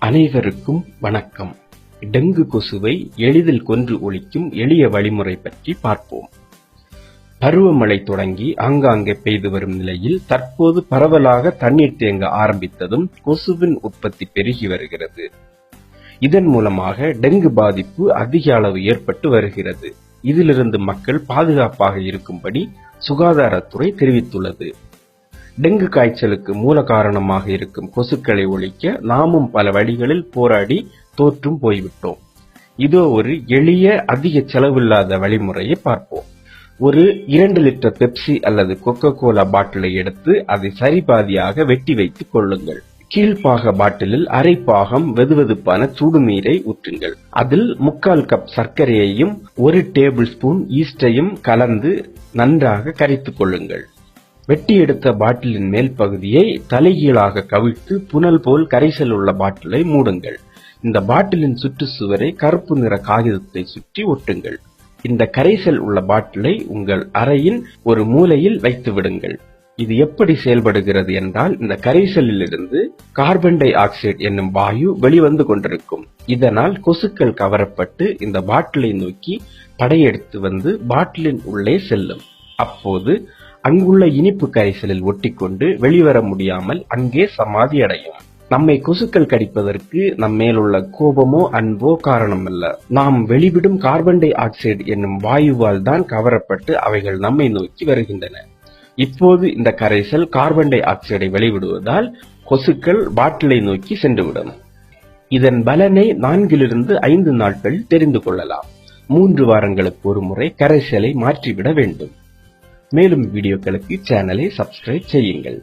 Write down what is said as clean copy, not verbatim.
அனைவருக்கும் வணக்கம். டெங்கு கொசுவை எளிதில் கொன்று ஒழிக்கும் எளிய வழிமுறை பற்றி பார்ப்போம். பருவமழை தொடங்கி ஆங்காங்கே பெய்து வரும் நிலையில் தற்போது பரவலாக தண்ணீர் தேங்க ஆரம்பித்ததும் கொசுவின் உற்பத்தி பெருகி வருகிறது. இதன் மூலமாக டெங்கு பாதிப்பு அதிக அளவு ஏற்பட்டு வருகிறது. இதிலிருந்து மக்கள் பாதுகாப்பாக இருக்கும்படி சுகாதாரத்துறை தெரிவித்துள்ளது. டெங்கு காய்ச்சலுக்கு மூல காரணமாக இருக்கும் கொசுக்களை ஒழிக்க நாமும் பல வழிகளில் போராடி தோற்றும் போய்விட்டோம். இதோ ஒரு எளிய அதிக செலவில்லாத வழிமுறையை பார்ப்போம். ஒரு 2 லிட்டர் பெப்சி அல்லது கொக்கோ கோலா பாட்டிலை எடுத்து அதை சரிபாதியாக வெட்டி வைத்துக் கொள்ளுங்கள். கீழ்ப்பாக பாட்டிலில் அரை பாகம் வெதுவெதுப்பான சுடுநீரை ஊற்றுங்கள். அதில் 3/4 கப் சர்க்கரையையும் 1 டேபிள் ஸ்பூன் ஈஸ்டையும் கலந்து நன்றாக கரைத்துக் கொள்ளுங்கள். வெட்டி எடுத்த பாட்டிலின் மேல் பகுதியை தலைகீழாக கவிழ்த்து புனல் போல் கரைசல் உள்ள பாட்டிலை மூடுங்கள். இந்த பாட்டிலின் சுற்றுச்சுவரை கருப்பு நிற காகிதத்தை சுற்றி ஒட்டுங்கள். இந்த கரைசல் உள்ள பாட்டிலை உங்கள் அறையின் ஒரு மூலையில் வைத்து விடுங்கள். இது எப்படி செயல்படுகிறது என்றால், இந்த கரைசலில் இருந்து கார்பன் டை ஆக்சைடு என்னும் வாயு வெளிவந்து கொண்டிருக்கும். இதனால் கொசுக்கள் கவரப்பட்டு இந்த பாட்டிலை நோக்கி படையெடுத்து வந்து பாட்டிலின் உள்ளே செல்லும். அப்போது அங்குள்ள இனிப்பு கரைசலில் ஒட்டிக்கொண்டு வெளிவர முடியாமல் அங்கே சமாதி அடையும். நம்மை கொசுக்கள் கடிப்பதற்கு நம்மேலுள்ள கோபமோ அன்போ காரணமல்ல. நாம் வெளிவிடும் கார்பன் டை ஆக்சைடு என்னும் வாயுவால் தான் கவரப்பட்டு அவைகள் நம்மை நோக்கி வருகின்றன. இப்போது இந்த கரைசல் கார்பன் டை ஆக்சைடை வெளிவிடுவதால் கொசுக்கள் பாட்டிலை நோக்கி சென்றுவிடும். இதன் பலனை 4 - 5 நாட்களில் தெரிந்து கொள்ளலாம். 3 வாரங்களுக்கு ஒரு முறை கரைசலை மாற்றிவிட வேண்டும். மேலும் வீடியோக்களுக்கு சேனலை சப்ஸ்கிரைப் செய்யுங்கள்.